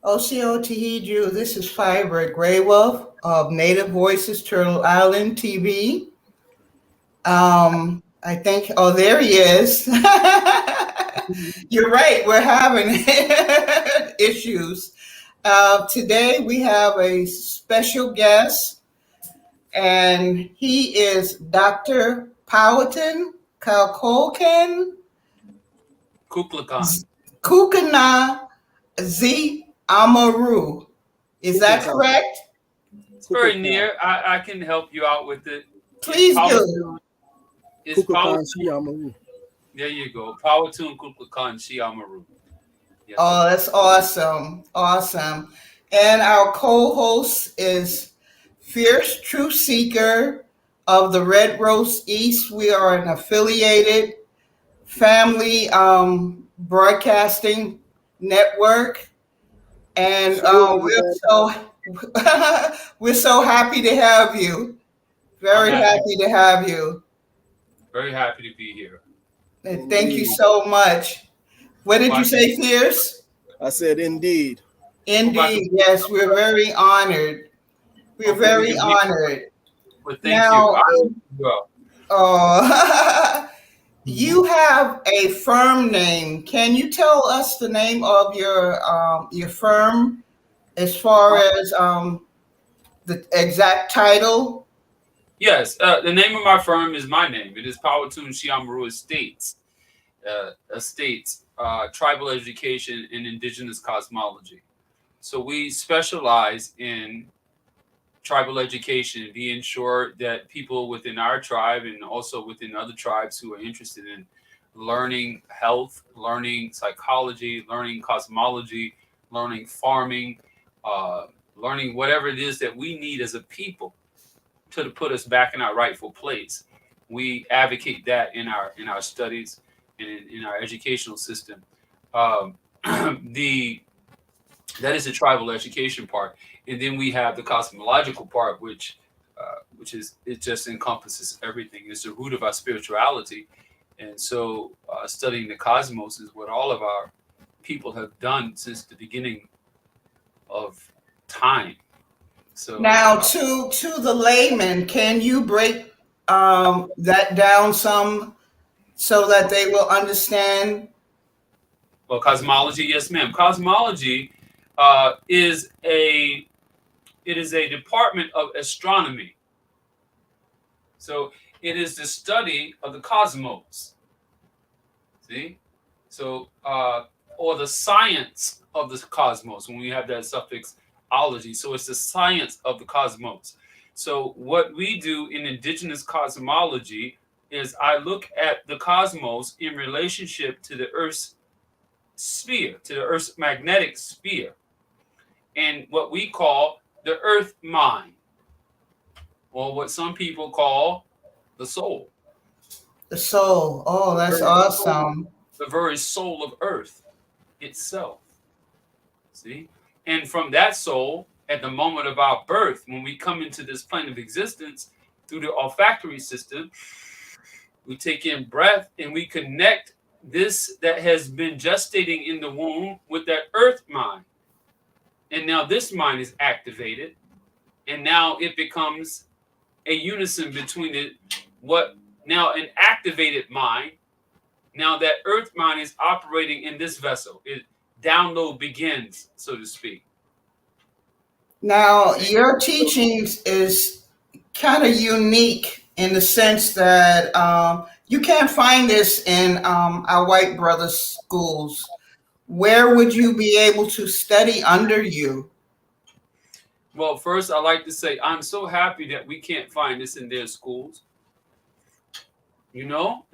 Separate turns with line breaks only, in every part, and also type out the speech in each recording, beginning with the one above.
Oseo Tehiju, this is Fiber Grey Wolf of Native Voices Turtle Island TV. I think, oh, there he is. You're right, we're having issues. Today we have a special guest, and he is Dr. Pawahtuun
Kukolkan
Kukolkan AmaRu. Is that correct?
It's very near. I can help you out with it.
Please do.
It's Pawahtuun. There you go. Pawahtuun Kukolkan AmaRu. Yes.
Oh, that's awesome. Awesome. And our co-host is Fierce Truth Seeker of the Red Rose East. We are an affiliated family broadcasting network. And we're so happy to have you. Very happy to have you.
Very happy to be here.
And thank you so much. What did you say, Fierce?
I said indeed.
Indeed, yes, we're very honored. We're very honored.
Well, thank you.
You have a firm name. Can you tell us the name of your firm as far as the exact title?
Yes, the name of my firm is my name. It is Pawahtuun AmaRa Estates, Tribal Education and Indigenous Cosmology. So we specialize in tribal education. We ensure that people within our tribe and also within other tribes who are interested in learning health, learning psychology, learning cosmology, learning farming, learning whatever it is that we need as a people to put us back in our rightful place. We advocate that in our studies and in our educational system. That is the tribal education part, and then we have the cosmological part, which is, it just encompasses everything. It's the root of our spirituality, and so studying the cosmos is what all of our people have done since the beginning of time. So
now, to the layman, can you break that down some so that they will understand?
Well, cosmology, yes, ma'am. Cosmology is a department of astronomy. So it is the study of the cosmos. See, so or the science of the cosmos. When we have that suffix ology, so it's the science of the cosmos. So what we do in indigenous cosmology is I look at the cosmos in relationship to the Earth's sphere, to the Earth's magnetic sphere, and what we call the earth mind, or what some people call the soul.
The soul. Oh, that's awesome.
The very soul of earth itself. See? And from that soul, at the moment of our birth, when we come into this plane of existence through the olfactory system, we take in breath and we connect this that has been gestating in the womb with that earth mind. And now this mind is activated, and now it becomes a unison between it, what now an activated mind. Now that earth mind is operating in this vessel. It download begins, so to speak.
Now, your teachings is kind of unique in the sense that you can't find this in our white brothers' schools. Where would you be able to study under you?
Well, first, I like to say I'm so happy that we can't find this in their schools. You know,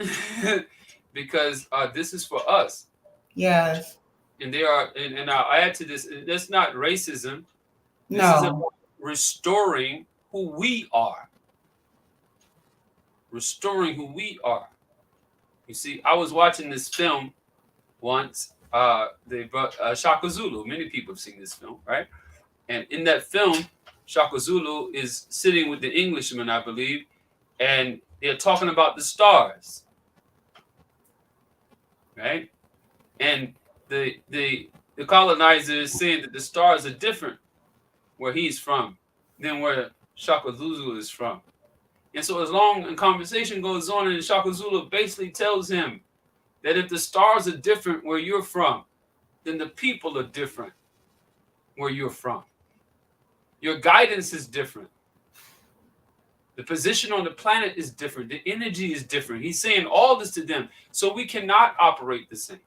because this is for us.
Yes.
And they are, and I'll add to this. That's not racism. This is about restoring who we are. Restoring who we are. You see, I was watching this film once. Shaka Zulu. Many people have seen this film, right? And in that film, Shaka Zulu is sitting with the Englishman, I believe, and they're talking about the stars. right? And the colonizer is saying that the stars are different where he's from than where Shaka Zulu is from. And so as long as conversation goes on, and Shaka Zulu basically tells him that if the stars are different where you're from, then the people are different where you're from. Your guidance is different. The position on the planet is different. The energy is different. He's saying all this to them. So we cannot operate the same.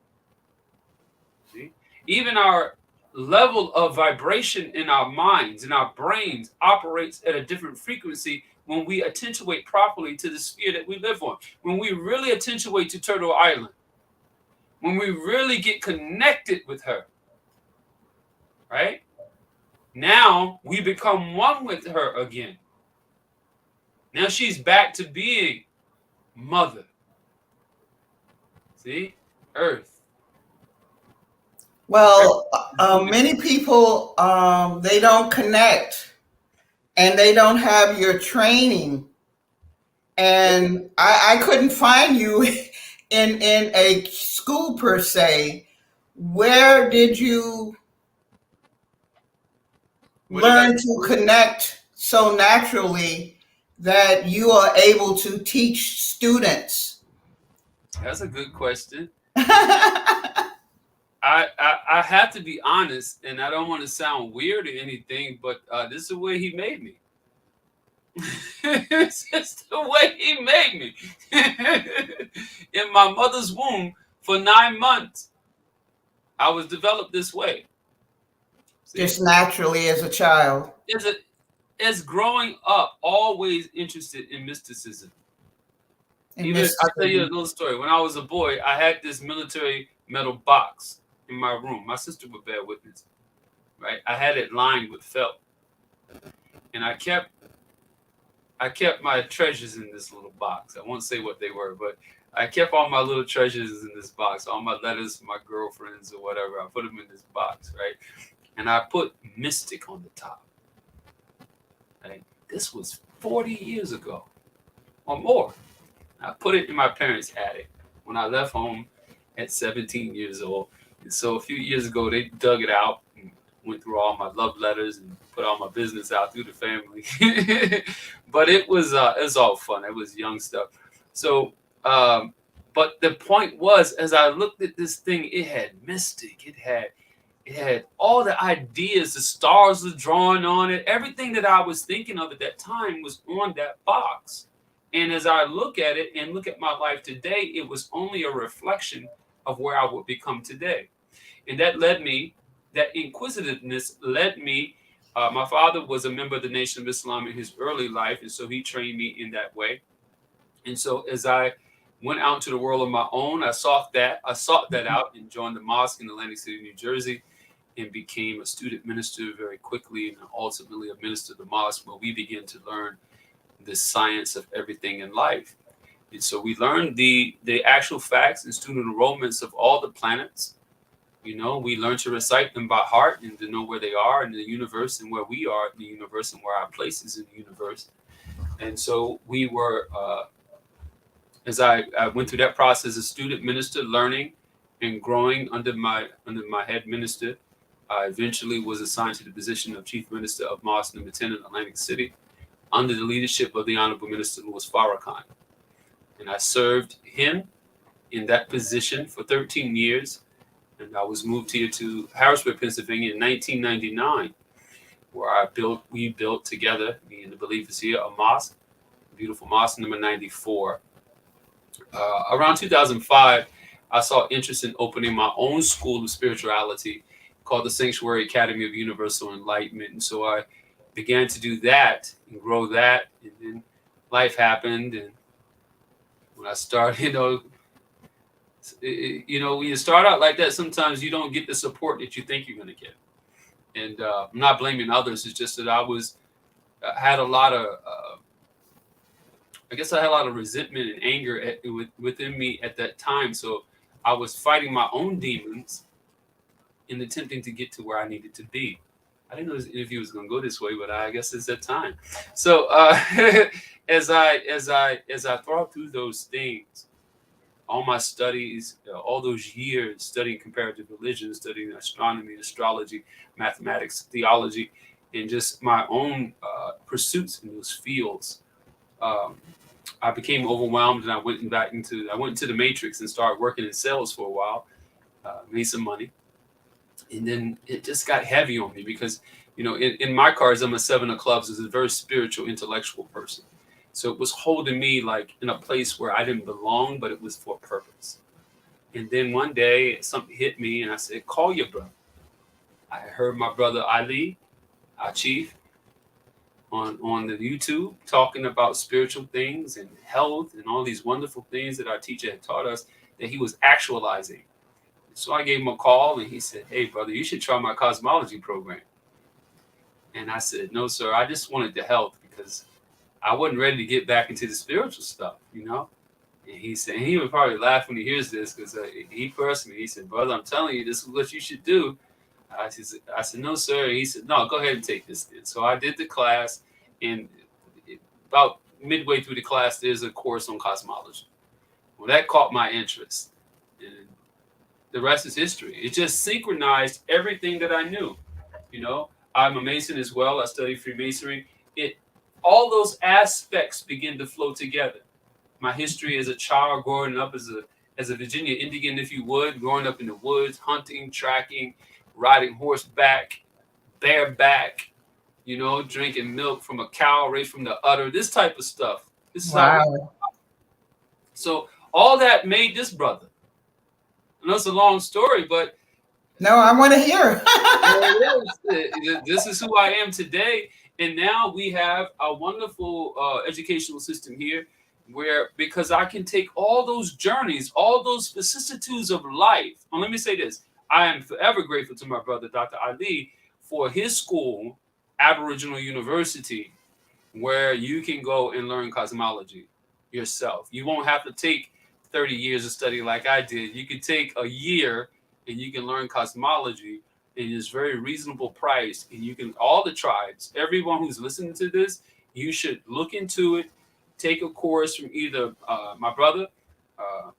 See? Even our level of vibration in our minds, in our brains, operates at a different frequency when we attenuate properly to the sphere that we live on. When we really attenuate to Turtle Island. When we really get connected with her. Right? Now we become one with her again. Now she's back to being mother. See? Earth.
Well, many people, they don't connect and they don't have your training. And I couldn't find you in a school per se. Where did you learn to connect so naturally that you are able to teach students?
That's a good question. I have to be honest, and I don't want to sound weird or anything, but this is the way he made me. It's just the way he made me. In my mother's womb for 9 months, I was developed this way.
See? Just naturally as a child.
As growing up, always interested in mysticism. I'll tell you a little story. When I was a boy, I had this military metal box in my room. My sister would bear witness. Right? I had it lined with felt. And I kept my treasures in this little box. I won't say what they were, but I kept all my little treasures in this box. All my letters from my girlfriends or whatever. I put them in this box, right? And I put mystic on the top. Right? This was 40 years ago or more. I put it in my parents' attic when I left home at 17 years old. And so a few years ago, they dug it out and went through all my love letters and put all my business out through the family. But it was all fun. It was young stuff. So, but the point was, as I looked at this thing, it had mystic. It had all the ideas. The stars were drawn on it. Everything that I was thinking of at that time was on that box. And as I look at it and look at my life today, it was only a reflection of where I would become today. And that inquisitiveness led me. My father was a member of the Nation of Islam in his early life, and so he trained me in that way. And so as I went out into the world on my own, I sought that out and joined the mosque in Atlantic City, New Jersey, and became a student minister very quickly, and ultimately a minister of the mosque, where we began to learn the science of everything in life. And so we learned the actual facts and student enrollments of all the planets. You know, we learned to recite them by heart and to know where they are in the universe and where we are in the universe and where our place is in the universe. And so we were, as I went through that process as student minister, learning and growing under my head minister, I eventually was assigned to the position of Chief Minister of Mosque Number 10 in Atlantic City, under the leadership of the Honorable Minister Louis Farrakhan. And I served him in that position for 13 years. And I was moved here to Harrisburg, Pennsylvania in 1999, where we built together, me and the believers here, a mosque, beautiful mosque number 94. Around 2005, I saw interest in opening my own school of spirituality called the Sanctuary Academy of Universal Enlightenment. And so I began to do that and grow that, and then life happened. And when I started, when you start out like that, sometimes you don't get the support that you think you're going to get. And I'm not blaming others. It's just that I had a lot of resentment and anger within me at that time. So I was fighting my own demons in attempting to get to where I needed to be. I didn't know this interview was going to go this way, but I guess it's that time. So as I thought through those things, all my studies, all those years studying comparative religion, studying astronomy, astrology, mathematics, theology, and just my own pursuits in those fields, um, I became overwhelmed, and I went into the matrix and started working in sales for a while, made some money, and then it just got heavy on me because, in my cards, I'm a seven of clubs, is a very spiritual, intellectual person. So it was holding me like in a place where I didn't belong, but it was for a purpose. And then one day something hit me, and I said, "Call your brother." I heard my brother Ali, our chief, on the YouTube talking about spiritual things and health and all these wonderful things that our teacher had taught us that he was actualizing. So I gave him a call, and he said, "Hey, brother, you should try my cosmology program." And I said, "No, sir, I just wanted the health because I wasn't ready to get back into the spiritual stuff. And he said, and he would probably laugh when he hears this because he pressed me. He said, "Brother, I'm telling you, this is what you should do." I said, "No, sir." And he said, "No, go ahead and take this then." So I did the class, and about midway through the class, there's a course on cosmology. Well, that caught my interest. And the rest is history. It just synchronized everything that I knew. You know, I'm a Mason as well. I study Freemasonry. All those aspects begin to flow together. My history as a child, growing up as a Virginia Indian, if you would, growing up in the woods, hunting, tracking, riding horseback, bareback, drinking milk from a cow right from the udder, this type of stuff. This is how.
Wow.
So all that made this brother. I know it's a long story, but
No, I want to hear.
this is who I am today. And now we have a wonderful educational system here where, because I can take all those journeys, all those vicissitudes of life. And let me say this. I am forever grateful to my brother, Dr. Ali, for his school, Aboriginal University, where you can go and learn cosmology yourself. You won't have to take 30 years of study like I did. You can take a year and you can learn cosmology. It is very reasonable price, and you can, all the tribes, everyone who's listening to this, you should look into it. Take a course from either my brother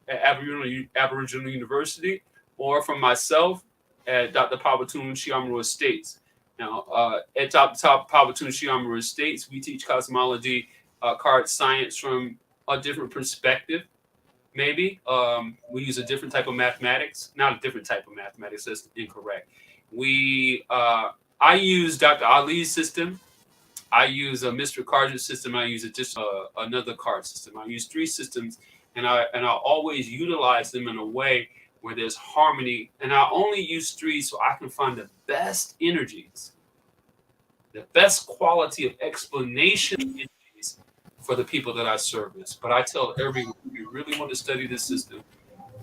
at Aboriginal University, or from myself at Dr. Pawahtuun AmaRa Estates. Now, at Pawahtuun AmaRa Estates, we teach cosmology, card science from a different perspective. Maybe we use a different type of mathematics. Not a different type of mathematics. That's incorrect. I use Dr. Ali's system. I use a Mr. Carter's system. I use another card system. I use three systems, and I always utilize them in a way where there's harmony. And I only use three so I can find the best energies, the best quality of explanation energies for the people that I service. But I tell everyone, if you really want to study this system,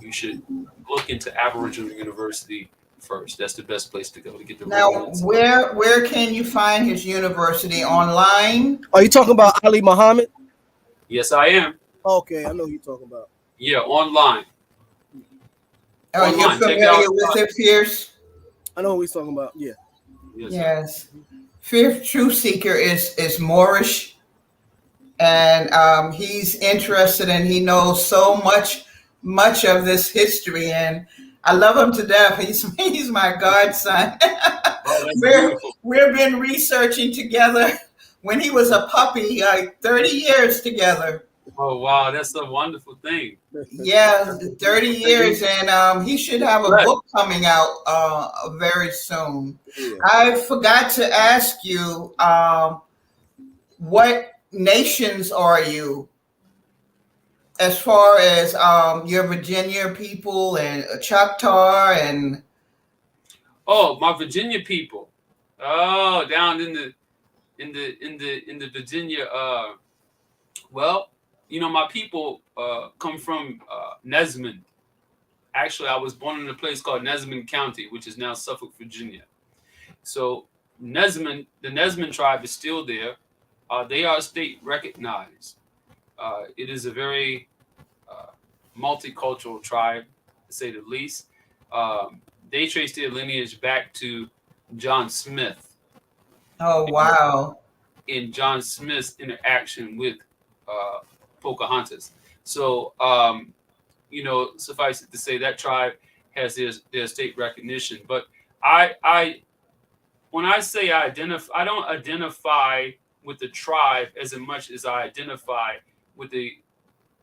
you should look into Aboriginal University first. That's the best place to go to get the
Now,
real insight.
where can you find his university? Online?
Are you talking about Ali Muhammad?
Yes, I am.
Okay, I know who you're talking about.
Yeah, online.
Are you
Online. Check it
familiar
out.
with it, Fierce?
I know who he's talking about. Yeah.
Yes.
Yes. Fifth Truth Seeker is Moorish, and he's interested, and he knows so much of this history, and I love him to death. He's my godson.
Oh, that's beautiful.
We've been researching together when he was a puppy, like 30 years together.
Oh, wow, that's a wonderful thing.
Yeah, 30 years, and he should have a book coming out very soon.
Yeah.
I forgot to ask you, what nations are you? As far as your Virginia people and Choctaw and
Oh, my Virginia people. Oh, down in the Virginia. Well, my people come from Nesmond. Actually, I was born in a place called Nesmond County, which is now Suffolk, Virginia. So the Nesmond tribe is still there. They are state recognized. It is a very multicultural tribe, to say the least. They trace their lineage back to John Smith.
oh wow.
In John Smith's interaction with Pocahontas. So suffice it to say that tribe has their state recognition. But I when I say I don't identify with the tribe as much as I identify with the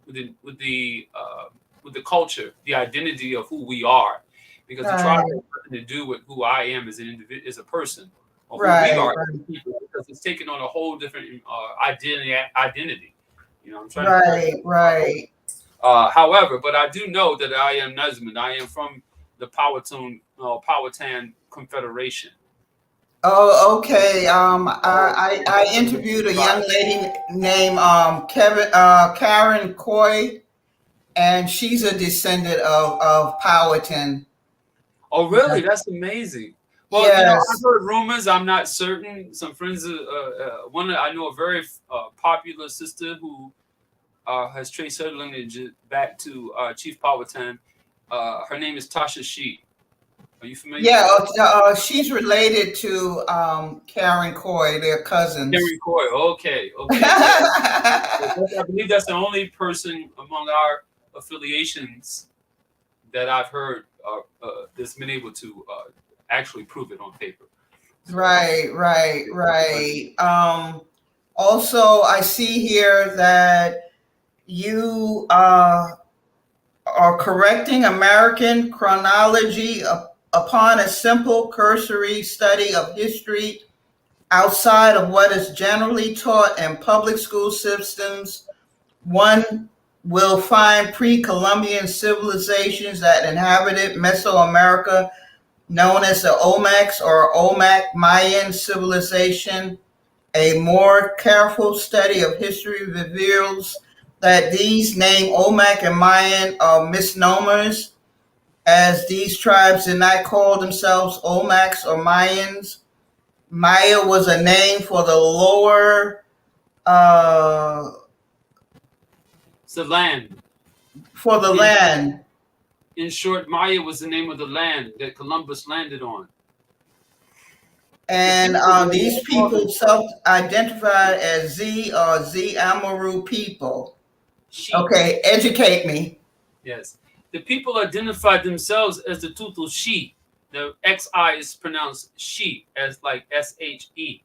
with the culture, the identity of who we are, because the tribe has nothing to do with who I am as an individual, as a person, or who we are as people, because it's taken on a whole different identity. I'm trying to
right.
However, but I do know that I am Nesmond. I am from the Powhatan Confederation.
Oh, okay. I interviewed a young lady named Karen Coy, and she's a descendant of Powhatan.
Oh, really? That's amazing. Well,
Yes.
I've heard rumors. I'm not certain. Some friends, I know a very popular sister who has traced her lineage back to Chief Powhatan. Her name is Tasha Sheet. Are you familiar?
Yeah, she's related to Karen Coy. They're cousins.
Karen Coy. Okay. I believe that's the only person among our affiliations that I've heard that's been able to actually prove it on paper.
Right. Also, I see here that you are correcting American chronology upon a simple cursory study of history outside of what is generally taught in public school systems. One will find pre-Columbian civilizations that inhabited Mesoamerica, known as the Olmecs or Olmec Mayan civilization. A more careful study of history reveals that these named Olmec and Mayan are misnomers, as these tribes did not call themselves Olmecs or Mayans. Maya was a name for the lower
It's the land.
for the land.
In short, Maya was the name of the land that Columbus landed on.
And these people self-identified as Z or Z AmaRu people.
Sheep.
Okay, educate me.
Yes. The people identified themselves as the Tutul She. The XI is pronounced she, as like SHE.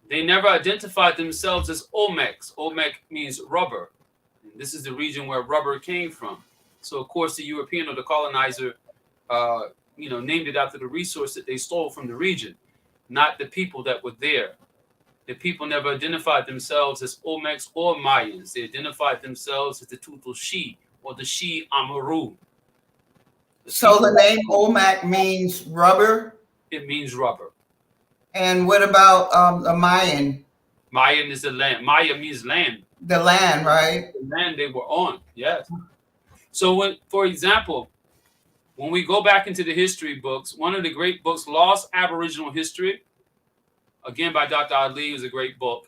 They never identified themselves as Olmecs. Olmec means rubber. And this is the region where rubber came from. So, of course, the European or the colonizer, named it after the resource that they stole from the region, not the people that were there. The people never identified themselves as Olmecs or Mayans. They identified themselves as the Tutul She or the She AmaRu.
So the name Olmec means rubber?
It means rubber.
And what about the Mayan?
Mayan is the land. Maya means land.
The land, right?
The land they were on, yes. So, for example, when we go back into the history books, one of the great books, Lost Aboriginal History, again by Dr. Ali, is a great book.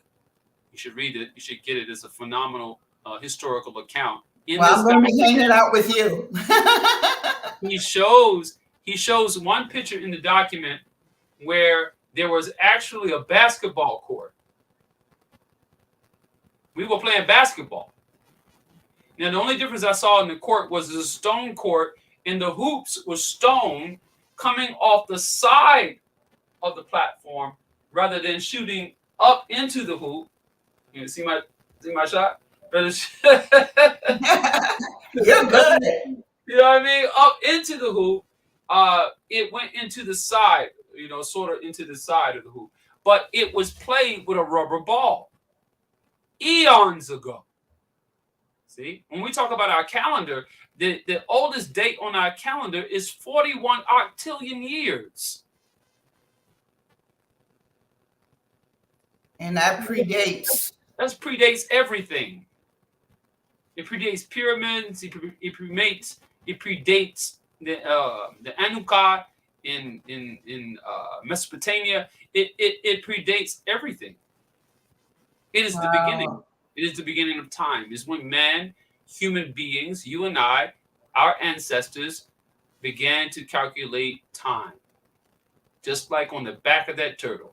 You should read it. You should get it. It's a phenomenal historical account.
I'm going to be hanging out with you.
He shows one picture in the document where there was actually a basketball court. We were playing basketball. Now, the only difference I saw in the court was the stone court, and the hoops were stone coming off the side of the platform rather than shooting up into the hoop. You see my shot?
You're good.
You know what I mean? Up into the hoop. It went into the side, sort of into the side of the hoop. But it was played with a rubber ball eons ago. See, when we talk about our calendar, the oldest date on our calendar is 41 octillion years.
And that predates.
That predates everything. It predates pyramids. It predates the Anuka in Mesopotamia. It predates everything. It is the beginning. It is the beginning of time. It's when man, human beings, you and I, our ancestors, began to calculate time. Just like on the back of that turtle.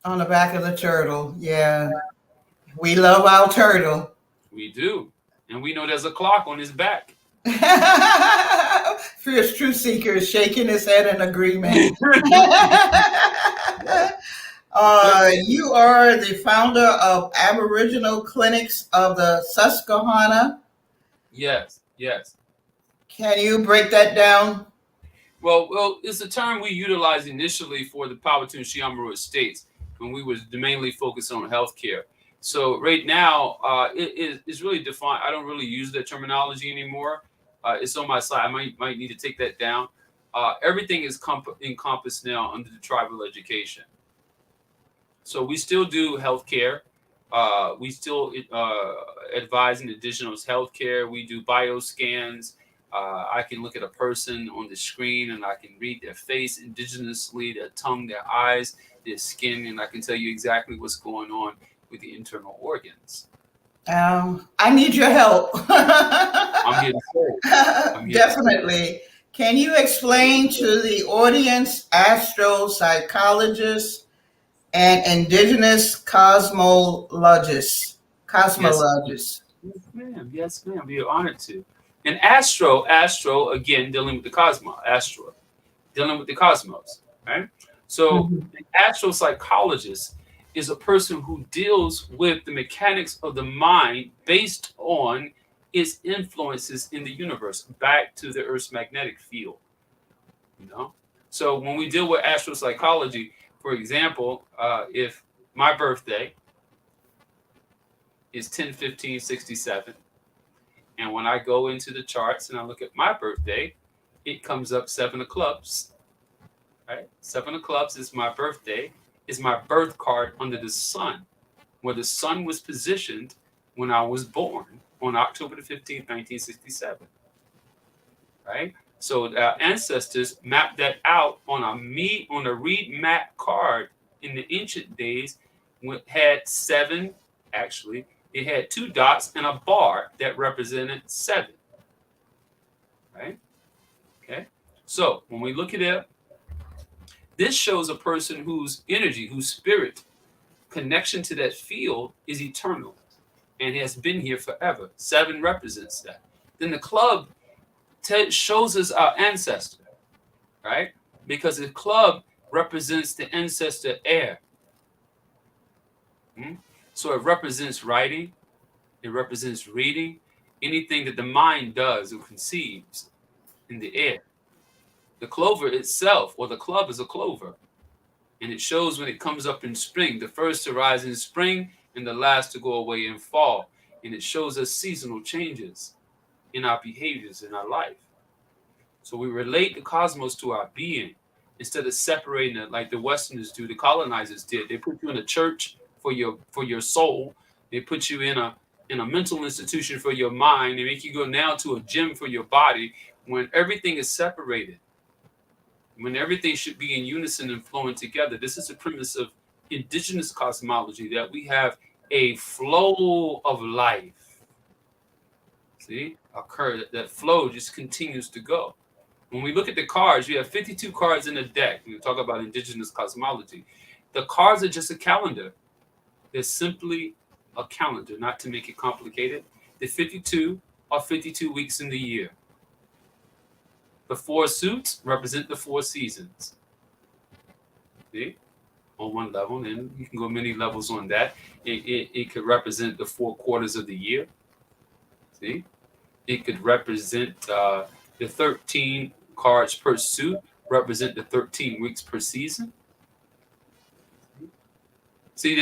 On the back of the turtle, yeah. We love our turtle.
We do. And we know there's a clock on his back.
Fierce Truth Seeker is shaking his head in agreement. You are the founder of Aboriginal Clinics of the Susquehanna.
Yes, yes.
Can you break that down?
Well, it's a term we utilized initially for the Pawahtuun AmaRu estates when we was mainly focused on healthcare. So right now, it's really defined. I don't really use that terminology anymore. It's on my side. I might need to take that down. Everything is encompassed now under the tribal education. So we still do healthcare. We still advise indigenous healthcare. We do bioscans. I can look at a person on the screen and I can read their face indigenously, their tongue, their eyes, their skin, and I can tell you exactly what's going on with the internal organs.
I need your help.
I'm getting sold.
Definitely. Can you explain to the audience astropsychologists and indigenous cosmologists?
Yes, ma'am. Yes, ma'am. Be honored to. And astro, again, dealing with the cosmos. Astro, dealing with the cosmos. Right. So, an astropsychologist is a person who deals with the mechanics of the mind based on its influences in the universe, back to the Earth's magnetic field. You know. So when we deal with astropsychology, for example, if my birthday is 10/15/67. And when I go into the charts and I look at my birthday, it comes up 7 of clubs. Right? 7 of clubs is my birthday, is my birth card under the sun, where the sun was positioned when I was born on October the 15th, 1967. Right? So our ancestors mapped that out on a reed map card in the ancient days, had 7, actually. It had 2 dots and a bar that represented 7. Right? Okay. So when we look at it, this shows a person whose energy, whose spirit connection to that field is eternal and has been here forever. 7 represents that. Then the club shows us our ancestor, right? Because the club represents the ancestor air. So it represents writing. It represents reading, anything that the mind does or conceives in the air. The clover itself, or the club, is a clover. And it shows when it comes up in spring, the first to rise in spring and the last to go away in fall. And it shows us seasonal changes in our behaviors in our life. So we relate the cosmos to our being instead of separating it like the Westerners do, the colonizers did. They put you in a church for your soul. They put you in a mental institution for your mind. They make you go now to a gym for your body, when everything is separated, when everything should be in unison and flowing together. This is the premise of indigenous cosmology, that we have a flow of life. See, that flow just continues to go. When we look at the cards, you have 52 cards in the deck. We talk about indigenous cosmology. The cards are just a calendar. They're simply a calendar, not to make it complicated. The 52 are 52 weeks in the year. The 4 suits represent the 4 seasons. See? On one level, and you can go many levels on that. It could represent the 4 quarters of the year. See? It could represent the 13 cards per suit, represent the 13 weeks per season. See,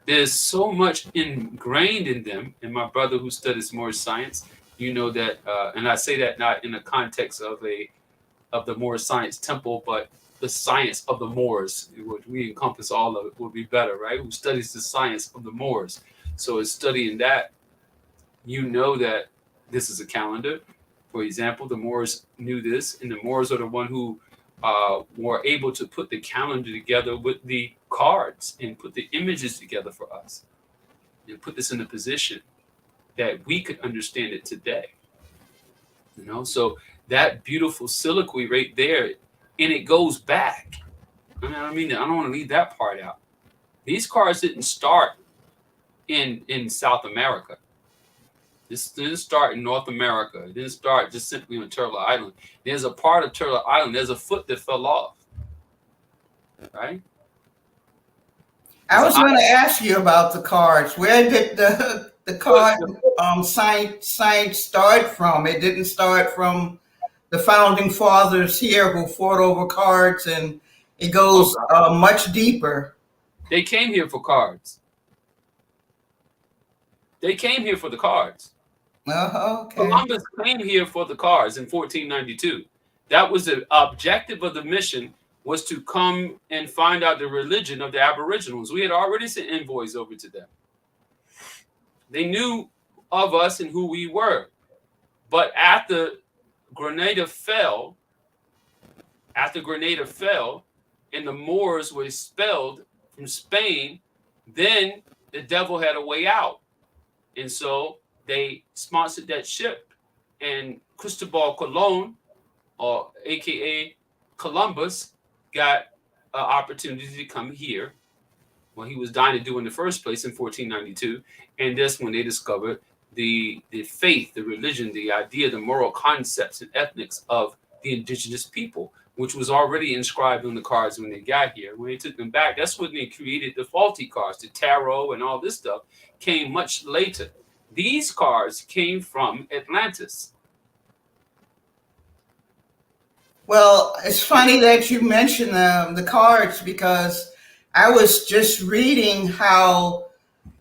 there's so much ingrained in them. And my brother who studies Moorish science, you know that, and I say that not in the context of the Moorish science temple, but the science of the Moors, which we encompass all of it, would be better, right? Who studies the science of the Moors. So in studying that, you know that this is a calendar. For example, the Moors knew this, and the Moors are the one who were able to put the calendar together with the cards and put the images together for us and put this in a position that we could understand it today. You know, so that beautiful soliloquy right there, and it goes back. I don't want to leave that part out. These cards didn't start in South America. This didn't start in North America. It didn't start just simply on Turtle Island. There's a part of Turtle Island, there's a foot that fell off, right?
I
There's an
was going to ask you about the cards. Where did the card science start from? It didn't start from the founding fathers here who fought over cards, and it goes much deeper.
They came here for cards. They came here for the cards.
Okay.
Columbus came here for the cards in 1492. That was the objective of the mission, was to come and find out the religion of the Aboriginals. We had already sent envoys over to them. They knew of us and who we were. But after Grenada fell, and the Moors were expelled from Spain, then the devil had a way out. And so they sponsored that ship, and Cristobal Colon, or AKA Columbus, got an opportunity to come here. Well, he was dying to do in the first place in 1492. And that's when they discovered the faith, the religion, the idea, the moral concepts and ethics of the indigenous people, which was already inscribed on the cards when they got here. When they took them back, that's when they created the faulty cards, the tarot and all this stuff came much later. These cards came from Atlantis.
Well, it's funny that you mentioned the cards, because I was just reading how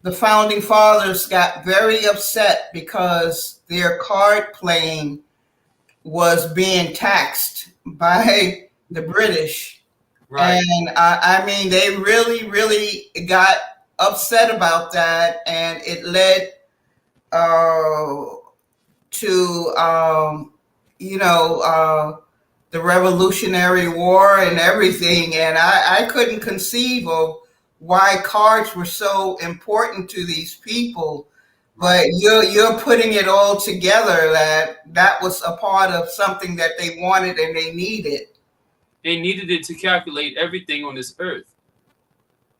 the founding fathers got very upset because their card playing was being taxed by the British.
Right.
And I mean, they really, really got upset about that, and it led to the Revolutionary War and everything. And I couldn't conceive of why cards were so important to these people. But you're putting it all together, that was a part of something that they wanted and they needed.
They needed it to calculate everything on this earth.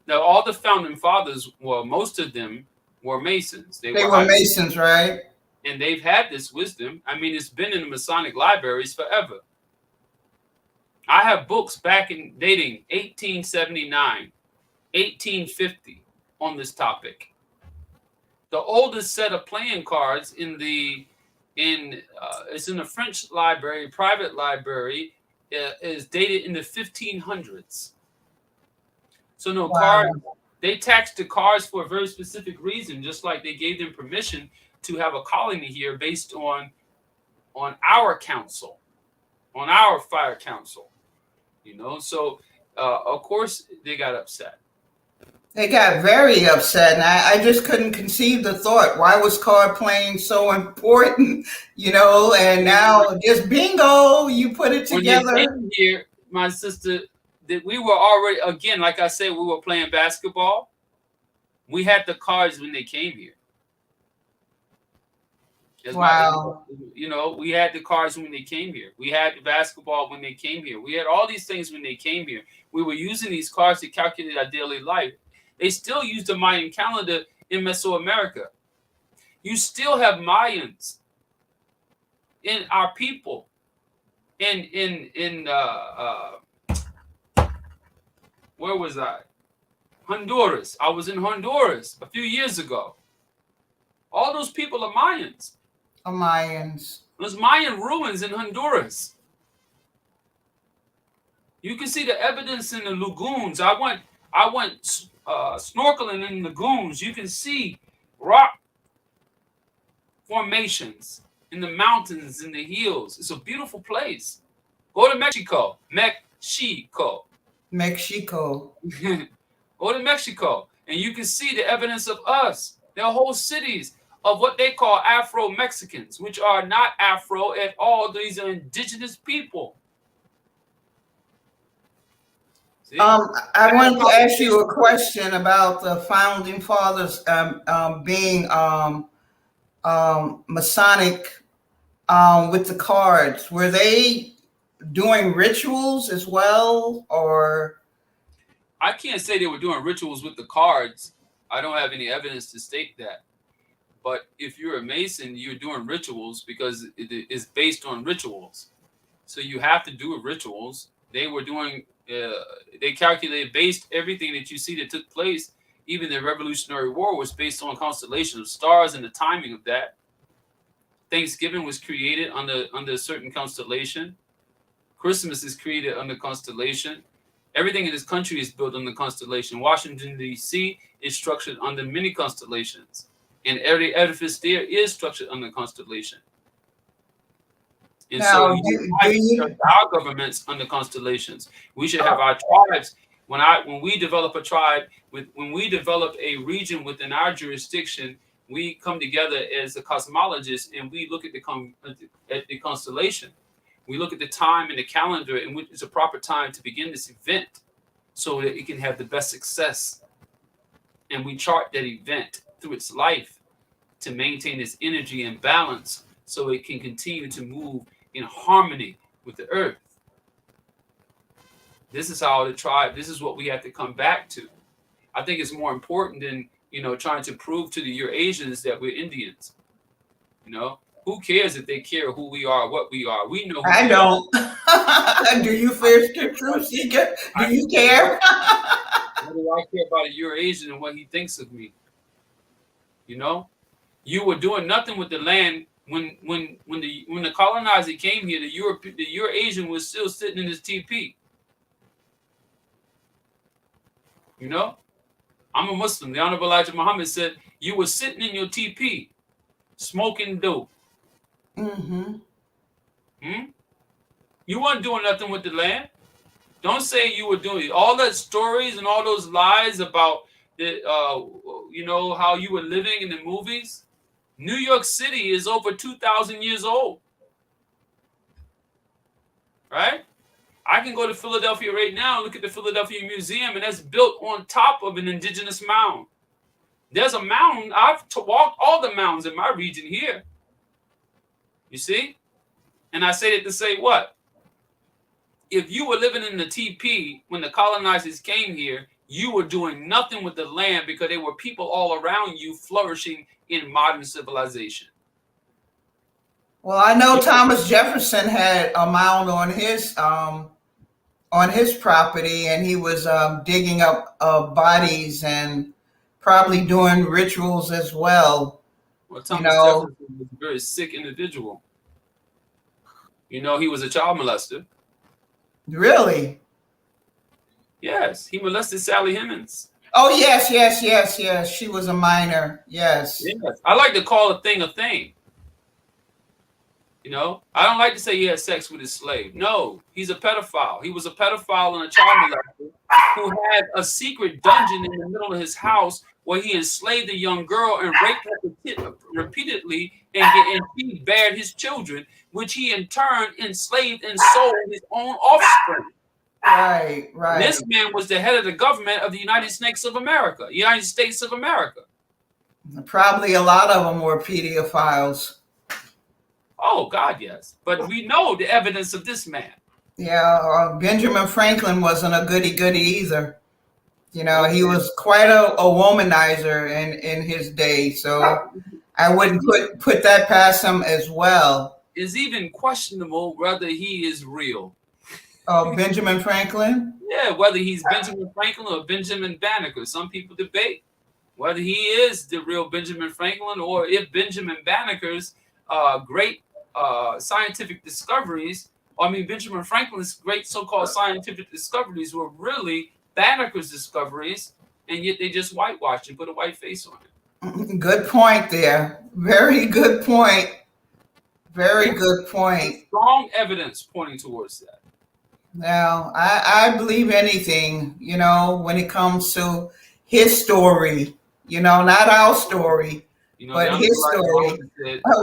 Now, all the founding fathers, well, most of them were Masons.
They were Masons, right?
And they've had this wisdom. I mean, it's been in the Masonic libraries forever. I have books dating 1879, 1850 on this topic. The oldest set of playing cards it's in the French library, private library, is dated in the 1500s. So no cards. They taxed the cards for a very specific reason, just like they gave them permission to have a colony here based on our council, on our fire council. So of course they got upset.
They got very upset, and I just couldn't conceive the thought. Why was card playing so important? And now just bingo, you put it together.
When they came here, my sister, that we were already, again, like I said, we were playing basketball. We had the cards when they came here.
Wow.
We had the cards when they came here. We had the basketball when they came here. We had all these things when they came here. We were using these cards to calculate our daily life. They still use the Mayan calendar in Mesoamerica. You still have Mayans in our people. Where was I? Honduras. I was in Honduras a few years ago. All those people are Mayans.
Mayans.
There's Mayan ruins in Honduras. You can see the evidence in the lagoons. I went snorkeling in lagoons. You can see rock formations in the mountains, in the hills. It's a beautiful place. Go to Mexico. Go to Mexico, and you can see the evidence of us. There are whole cities of what they call Afro-Mexicans, which are not Afro at all. These are indigenous people. See?
I wanted to ask you a question about the founding fathers being Masonic with the cards. Were they doing rituals as well, or?
I can't say they were doing rituals with the cards. I don't have any evidence to state that. But if you're a Mason, you're doing rituals because it is based on rituals. So you have to do rituals. They were doing, they calculated based everything that you see that took place. Even the Revolutionary War was based on constellation of stars and the timing of that. Thanksgiving was created under a certain constellation. Christmas is created under constellation. Everything in this country is built under constellation. Washington, D.C. is structured under many constellations. And every edifice there is structured under constellation. And
Now,
so our governments under constellations. We should have our tribes. When we develop a tribe, when we develop a region within our jurisdiction, we come together as a cosmologist and we look at the constellation. We look at the time and the calendar in which it's a proper time to begin this event so that it can have the best success. And we chart that event through its life to maintain its energy and balance so it can continue to move in harmony with the earth. This is how the tribe, this is what we have to come back to. I think it's more important than, trying to prove to the Eurasians that we're Indians. Who cares if they care who we are, what we are? We know who
I
we
don't. Do you fear the truth seeker? Do you care?
What do I care about a Eurasian and what he thinks of me? You were doing nothing with the land when the colonizer came here. The Eurasian was still sitting in his teepee. I'm a Muslim. The Honorable Elijah Muhammad said you were sitting in your teepee, smoking dope.
Mm-hmm.
You weren't doing nothing with the land. Don't say you were doing it. All that stories and all those lies about the, how you were living in the movies. New York City is over 2,000 years old, right? I can go to Philadelphia right now and look at the Philadelphia Museum, and that's built on top of an indigenous mound. There's a mound. I've walked all the mounds in my region here. You see? And I say that to say what? If you were living in the TP when the colonizers came here, you were doing nothing with the land because there were people all around you flourishing in modern civilization.
Well, I know Thomas Jefferson had a mound on his property, and he was digging up bodies and probably doing rituals as well.
Well, Thomas Jefferson was a very sick individual. He was a child molester.
Really?
Yes, he molested Sally Hemings.
Oh, yes. She was a minor. Yes.
I like to call a thing a thing. I don't like to say he had sex with his slave. No, he's a pedophile. He was a pedophile and a child molester who had a secret dungeon in the middle of his house where he enslaved a young girl and raped her repeatedly and he bared his children, which he in turn enslaved and sold his own offspring.
Right.
This man was the head of the government of the United States of America.
Probably a lot of them were pedophiles.
Oh, God, yes. But we know the evidence of this man.
Yeah, Benjamin Franklin wasn't a goody-goody either. He was quite a womanizer in his day, so I wouldn't put that past him as well.
It's even questionable whether he is real.
Oh, Benjamin Franklin?
Yeah, whether he's Benjamin Franklin or Benjamin Banneker. Some people debate whether he is the real Benjamin Franklin or if Benjamin Banneker's great scientific discoveries, Benjamin Franklin's great so-called scientific discoveries were really Banneker's discoveries, and yet they just whitewashed and put a white face on it.
Good point there. Very good point. Very good point.
Strong evidence pointing towards that.
Now, I believe anything, when it comes to his story, not our story, but his story.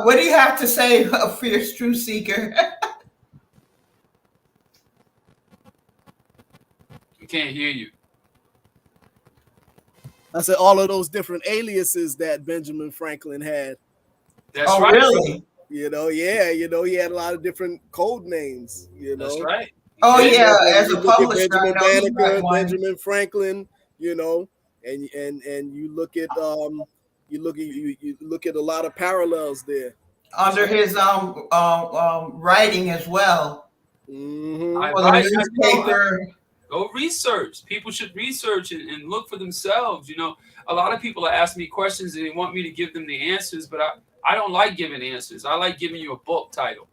What do you have to say, a fierce truth seeker?
I can't hear you.
I said all of those different aliases that Benjamin Franklin had.
That's right.
Really?
He had a lot of different code names.
That's right.
Oh, yeah, as a publisher,
Benjamin Banneker, Benjamin Franklin, and you look at you look at a lot of parallels there.
Under his writing as well
Hmm.
I
for the
advise
newspaper.
go research. People should research and look for themselves. A lot of people are asking me questions and they want me to give them the answers, but I don't like giving answers. I like giving you a book title.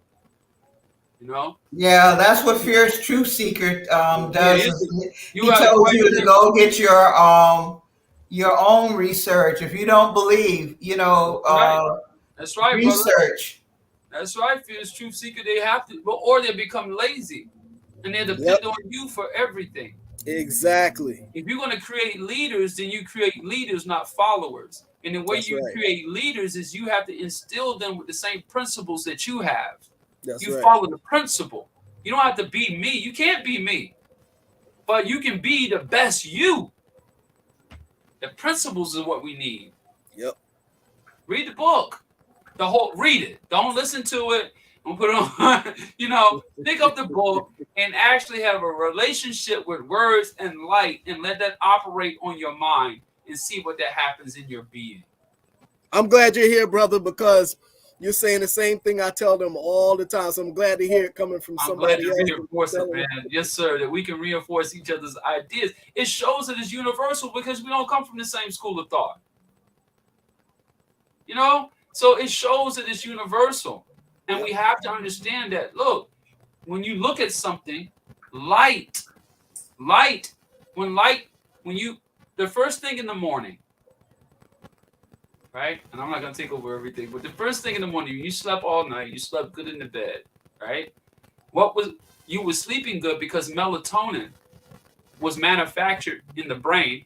Yeah, that's what Fierce Truth Seeker does.
You
He
got a
tells you to
question.
go get your own research. If you don't believe,
That's right, brother.
research.
That's right, Fierce Truth Seeker. They have to, or they become lazy and they depend on you for everything.
Exactly.
If you're going to create leaders, then you create leaders, not followers. And the way
That's
you
right.
create leaders is you have to instill them with the same principles that you have.
That's
You
right.
follow the principle. You don't have to be me. You can't be me. But you can be the best you. The principles is what we need.
Yep.
Read the book. Read it. Don't listen to it. Don't put it on. Pick up the book and actually have a relationship with words and light and let that operate on your mind and see what that happens in your being.
I'm glad you're here, brother, because you're saying the same thing I tell them all the time. So I'm glad to hear it coming from somebody else.
I'm glad you reinforce it, man. Yes, sir, that we can reinforce each other's ideas. It shows that it's universal because we don't come from the same school of thought. So it shows that it's universal. And we have to understand that, look, when you look at something, the first thing in the morning, right? And I'm not going to take over everything, but the first thing in the morning, you slept all night, you slept good in the bed, right? You were sleeping good because melatonin was manufactured in the brain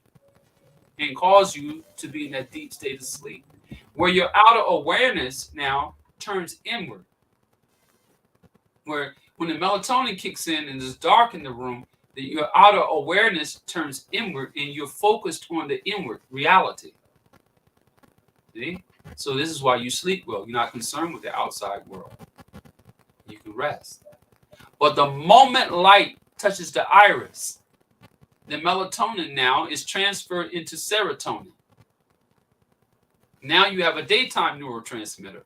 and caused you to be in that deep state of sleep, where your outer awareness now turns inward. Where when the melatonin kicks in and it's dark in the room, that your outer awareness turns inward and you're focused on the inward reality. See? So this is why you sleep well. You're not concerned with the outside world. You can rest. But the moment light touches the iris, the melatonin now is transferred into serotonin. Now you have a daytime neurotransmitter,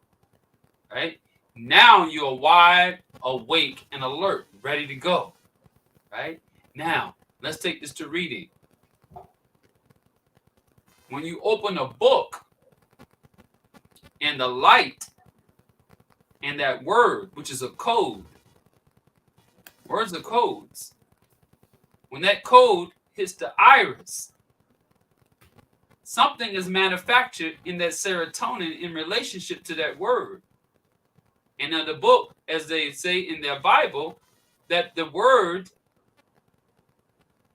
right? Now you're wide awake and alert, ready to go, right? Now, let's take this to reading. When you open a book and the light and that word, which is a code, words are codes. When that code hits the iris, something is manufactured in that serotonin in relationship to that word. And in the book, as they say in their Bible, that the word,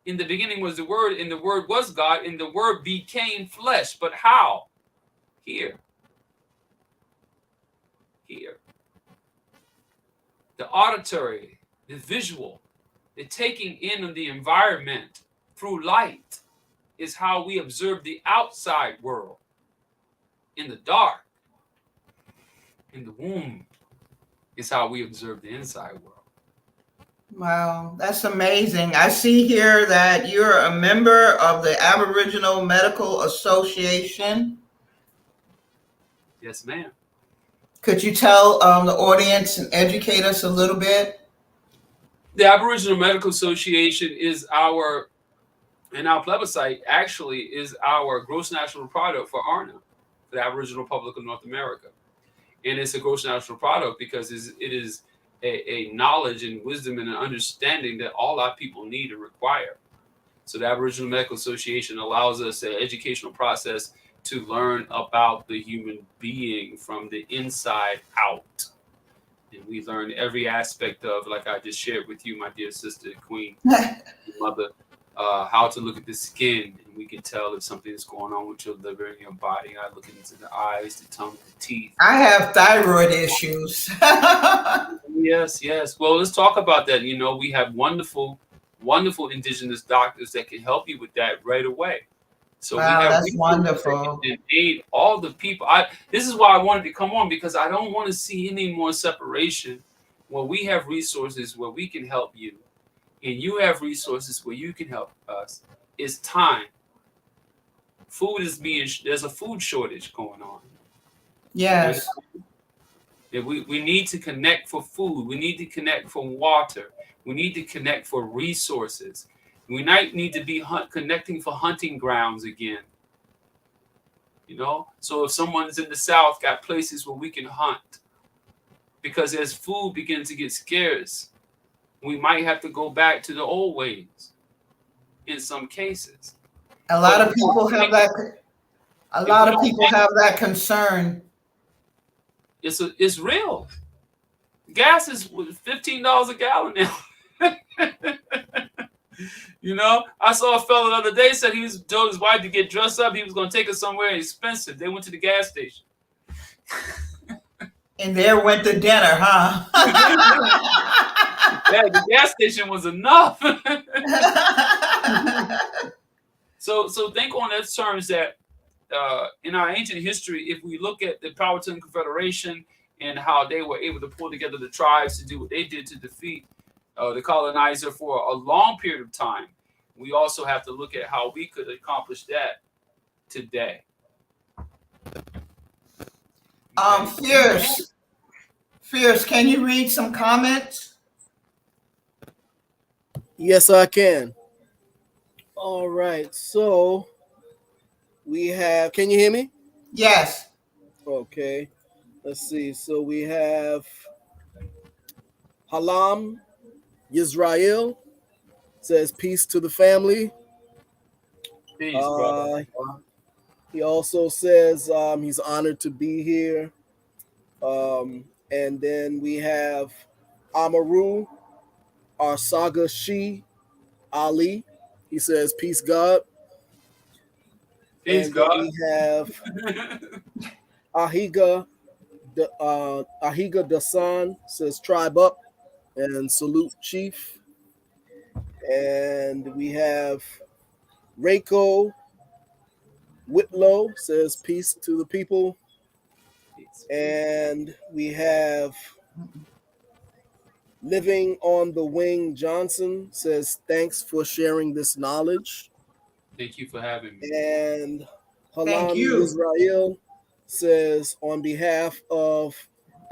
in the beginning was the word, and the word was God, and the word became flesh. But how? Here. The auditory, the visual, the taking in of the environment through light is how we observe the outside world. In the dark, in the womb, is how we observe the inside world.
Wow, that's amazing. I see here that you're a member of the Aboriginal Medical Association.
Yes, ma'am.
Could you tell the audience and educate us a little bit?
The Aboriginal Medical Association is our plebiscite actually is our gross national product for ARNA, the Aboriginal Republic of North America. And it's a gross national product because it is a knowledge and wisdom and an understanding that all our people need and require. So the Aboriginal Medical Association allows us an educational process to learn about the human being from the inside out. And we learn every aspect of, like I just shared with you, my dear sister, Queen, mother, how to look at the skin, and we can tell if something is going on with your liver and your body. I look into the eyes, the tongue, the teeth.
I have thyroid issues.
Yes. Well, let's talk about that. We have wonderful indigenous doctors that can help you with that right away. So
wow,
we have
that's wonderful.
And aid all the people. This is why I wanted to come on, because I don't want to see any more separation. Where we have resources where we can help you, and you have resources where you can help us. It's time there's a food shortage going on.
Yes.
We need to connect for food. We need to connect for water. We need to connect for resources. We might need to be connecting for hunting grounds again. So if someone's in the South, got places where we can hunt. Because as food begins to get scarce, we might have to go back to the old ways in some cases.
A lot of people have that. A lot of people have that concern.
It's real. Gas is $15 a gallon now. I saw a fellow the other day said he told his wife to get dressed up. He was going to take her somewhere expensive. They went to the gas station.
And there went the dinner, huh?
Yeah, the gas station was enough. So think on those terms that in our ancient history, if we look at the Pawahtuun Confederation and how they were able to pull together the tribes to do what they did to defeat the colonizer for a long period of time, we also have to look at how we could accomplish that today.
Fierce, can you read some comments?
Yes, I can. All right, so we have, can you hear me?
Yes.
Okay, let's see. So we have Halam Yisrael says peace to the family.
Peace, brother.
He also says he's honored to be here. And then we have AmaRu Arsaga Shi Ali. He says peace, God.
Peace,
and
God.
We have Ahiga Dasan says tribe up and salute chief. And we have Reiko Whitlow says peace to the people. And we have Living on the Wing Johnson says thanks for sharing this knowledge.
Thank you for having me.
And
Thank
Halam
you.
Israel says on behalf of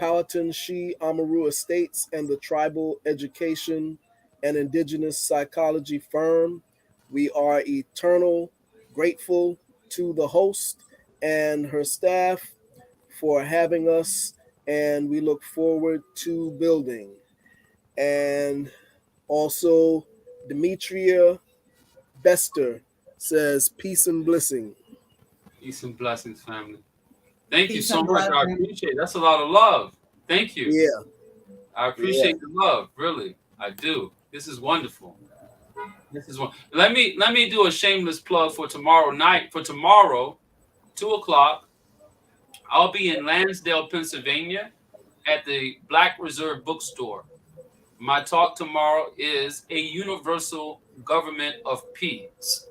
Pawahtuun Shi AmaRu Estates and the Tribal Education and Indigenous Psychology Firm, we are eternal grateful to the host and her staff for having us, and we look forward to building. And also Demetria Bester says peace and blessing.
Peace and blessings, family. Thank you
Peace
so
and
much. I
blessings.
appreciate it. That's a lot of love. Thank you.
Yeah.
I appreciate the love. Really, I do. This is wonderful. Let me do a shameless plug for tomorrow night. For tomorrow, 2:00, I'll be in Lansdale, Pennsylvania, at the Black Reserve Bookstore. My talk tomorrow is a universal government of peace,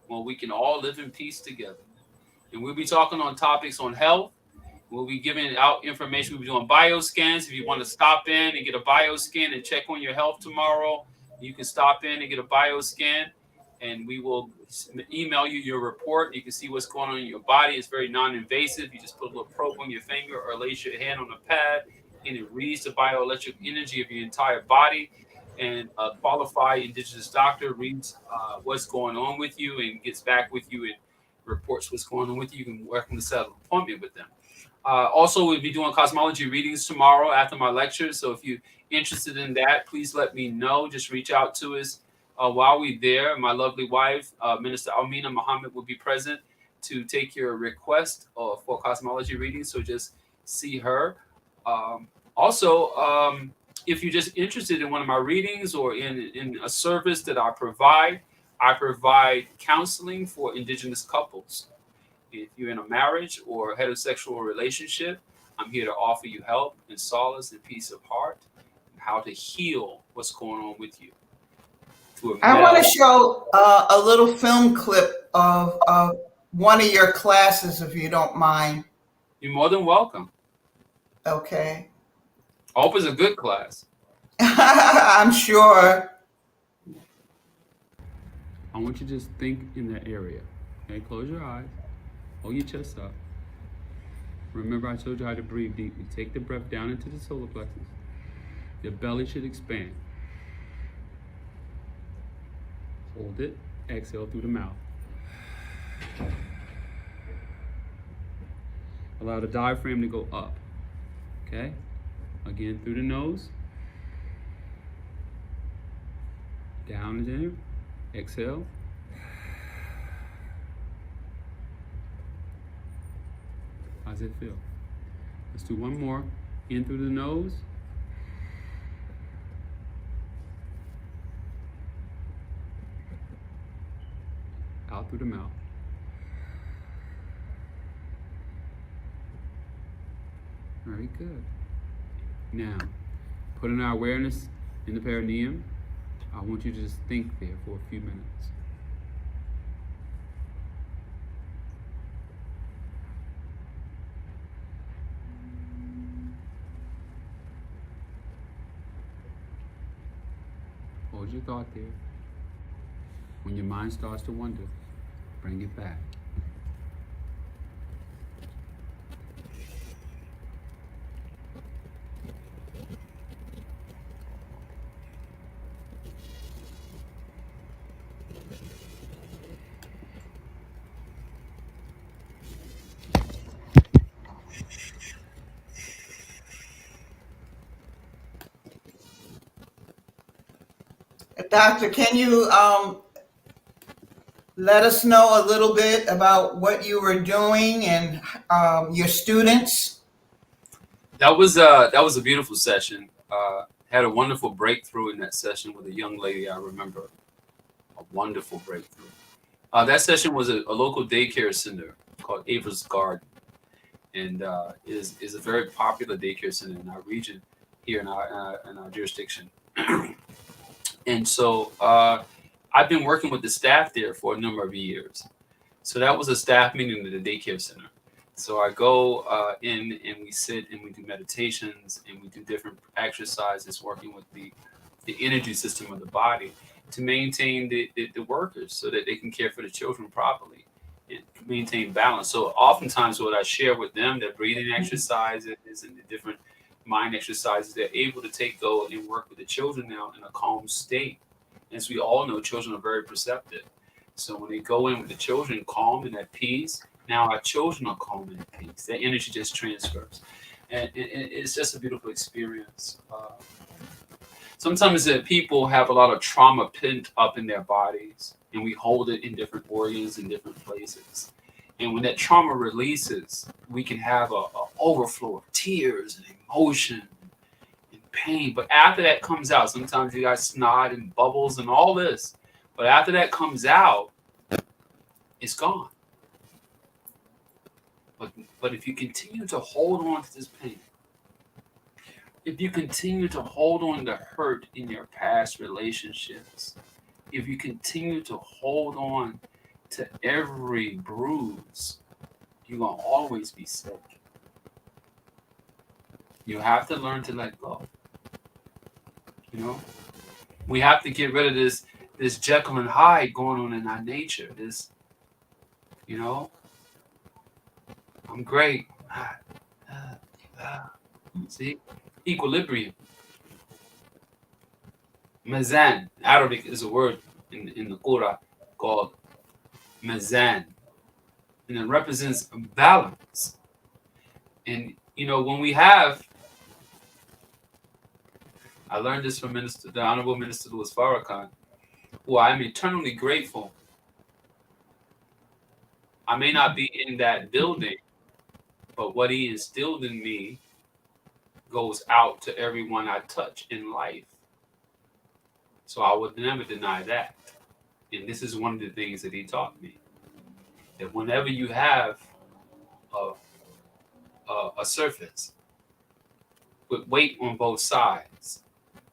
where we can all live in peace together. And we'll be talking on topics on health. We'll be giving out information. We'll be doing bioscans. If you want to stop in and get a bioscan and check on your health tomorrow, you can stop in and get a bioscan, and we will email you your report. You can see what's going on in your body. It's very non-invasive. You just put a little probe on your finger or place your hand on a pad, and it reads the bioelectric energy of your entire body. And a qualified indigenous doctor reads what's going on with you and gets back with you and reports what's going on with you. You can welcome to set an appointment with them. Also, we'll be doing cosmology readings tomorrow after my lecture. So if you're interested in that, please let me know. Just reach out to us while we're there. My lovely wife, Minister Almina Muhammad, will be present to take your request for cosmology readings. So just see her. If you're just interested in one of my readings or in a service that I provide counseling for indigenous couples. If you're in a marriage or a heterosexual relationship, I'm here to offer you help and solace and peace of heart, and how to heal what's going on with you.
I want to show a little film clip of one of your classes, if you don't mind.
You're more than welcome.
Okay.
I hope it's a good class.
I'm sure.
I want you to just think in that area. Okay, close your eyes. Hold your chest up. Remember, I told you how to breathe deeply. Take the breath down into the solar plexus. Your belly should expand. Hold it. Exhale through the mouth. Allow the diaphragm to go up. Okay? Again, through the nose. Down again. Exhale. How's it feel? Let's do one more. In through the nose. Out through the mouth. Very good. Now, putting our awareness in the perineum, I want you to just think there for a few minutes. Hold your thought there. When your mind starts to wander, bring it back.
Doctor, can you let us know a little bit about what you were doing and your students?
That was a beautiful session. Had a wonderful breakthrough in that session with a young lady. I remember a wonderful breakthrough. That session was a local daycare center called Ava's Garden, and is a very popular daycare center in our region here in our jurisdiction. And so I've been working with the staff there for a number of years. So that was a staff meeting at the daycare center. So I go in and we sit and we do meditations and we do different exercises working with the energy system of the body to maintain the workers so that they can care for the children properly and maintain balance. So oftentimes what I share with them, their breathing exercises and the different mind exercises, they're able to go and work with the children now in a calm state. As we all know, children are very perceptive. So when they go in with the children calm and at peace, now our children are calm and at peace. Their energy just transfers. And it's just a beautiful experience. Sometimes people have a lot of trauma pent up in their bodies, and we hold it in different organs in different places. And when that trauma releases, we can have a overflow of tears and emotion and pain. But after that comes out, sometimes you got snot and bubbles and all this. But after that comes out, it's gone. But if you continue to hold on to this pain, if you continue to hold on to hurt in your past relationships, if you continue to hold on to every bruise, you're going to always be sick. You have to learn to let go. You know, we have to get rid of this Jekyll and Hyde going on in our nature. This, you know, I'm great. See, equilibrium. Mizan. Arabic is a word in the Quran called Mizan, and it represents balance. And you know, when we have, I learned this from the Honorable Minister Louis Farrakhan, who I am eternally grateful. I may not be in that building, but what he instilled in me goes out to everyone I touch in life. So I would never deny that. And this is one of the things that he taught me. That whenever you have a surface with weight on both sides,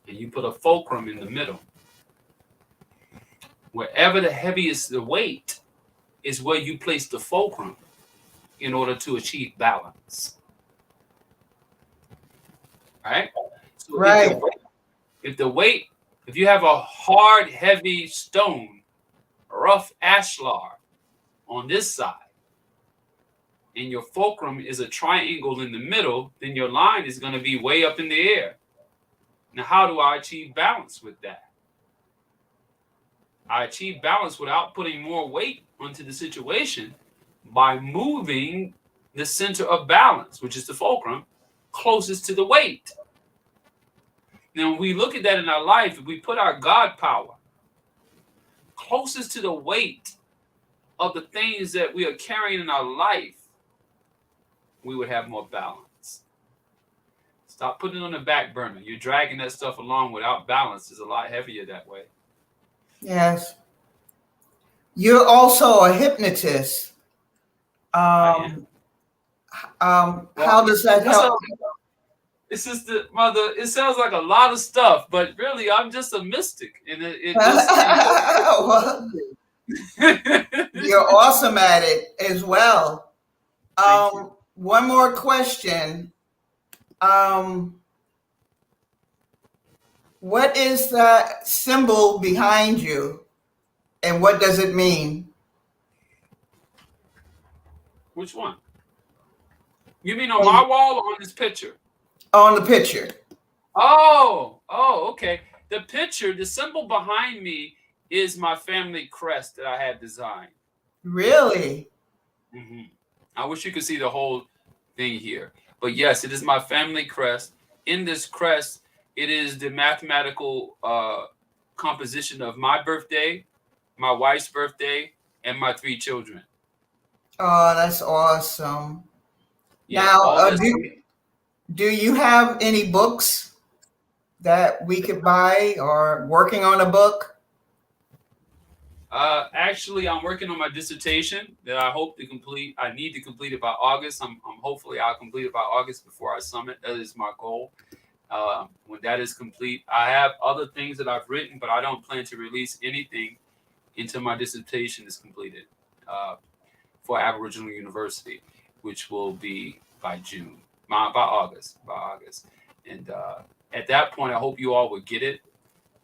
and you put a fulcrum in the middle, wherever the heaviest the weight is where you place the fulcrum in order to achieve balance. Right? So
Right.
if you have a hard, heavy stone, rough ashlar, on this side, and your fulcrum is a triangle in the middle, then your line is going to be way up in the air. Now, how do I achieve balance with that? I achieve balance without putting more weight onto the situation by moving the center of balance, which is the fulcrum, closest to the weight. Now, when we look at that in our life, if we put our God power closest to the weight of the things that we are carrying in our life, we would have more balance. Stop putting it on the back burner. You're dragging that stuff along without balance. It's a lot heavier that way.
Yes. You're also a hypnotist.
I am.
How does that help?
It's just the mother. It sounds like a lot of stuff, but really, I'm just a mystic, and
You're awesome at it as well.
Thank you.
One more question. What is that symbol behind you, and what does it mean?
Which one? You mean on my wall or on this picture?
On the picture.
Oh, okay. The picture, the symbol behind me is my family crest that I had designed.
Really?
Mm-hmm. I wish you could see the whole thing here. But yes, it is my family crest. In this crest, it is the mathematical composition of my birthday, my wife's birthday, and my 3 children.
Oh, that's awesome.
Yeah,
now, do you have any books that we could buy or working on a book?
Actually, I'm working on my dissertation that I hope to complete. I need to complete it by August. I'm hopefully I'll complete it by August before I summit. That is my goal. When that is complete, I have other things that I've written, but I don't plan to release anything until my dissertation is completed for Aboriginal University, which will be by June, by August. And at that point, I hope you all will get it.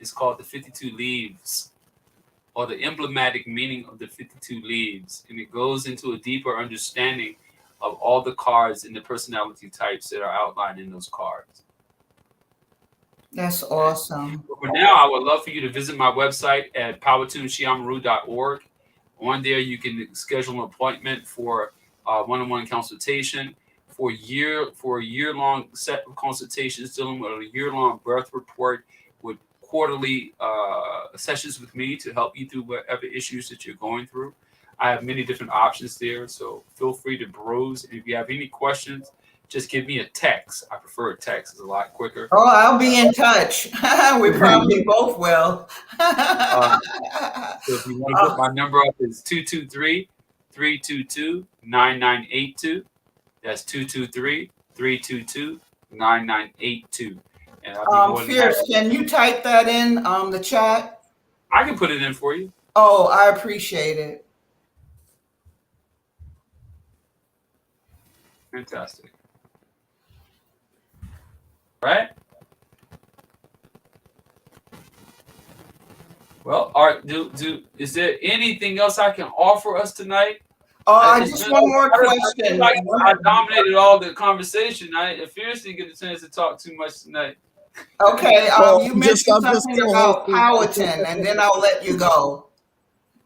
It's called the 52 Leaves, or the emblematic meaning of the 52 leaves. And it goes into a deeper understanding of all the cards and the personality types that are outlined in those cards.
That's awesome.
For now, I would love for you to visit my website at pawahtuunkukolkan.org. On there, you can schedule an appointment for one-on-one consultation for a year-long set of consultations dealing with a year-long birth report with quarterly sessions with me to help you through whatever issues that you're going through. I have many different options there, so feel free to browse. And if you have any questions, just give me a text. I prefer a text; it's a lot quicker.
Oh, I'll be in touch. We probably both will.
So if you want to put my number up, it's 223-322-9982. That's 223-322-9982. And I'll be
Fierce, can you type that in the chat?
I can put it in for you.
Oh, I appreciate it.
Fantastic. Right? Well, is there anything else I can offer us tonight?
Just one more question.
I dominated all the conversation. I fiercely get a chance to talk too much tonight.
Okay, you mentioned something about Pawahtuun, and then I'll let you go.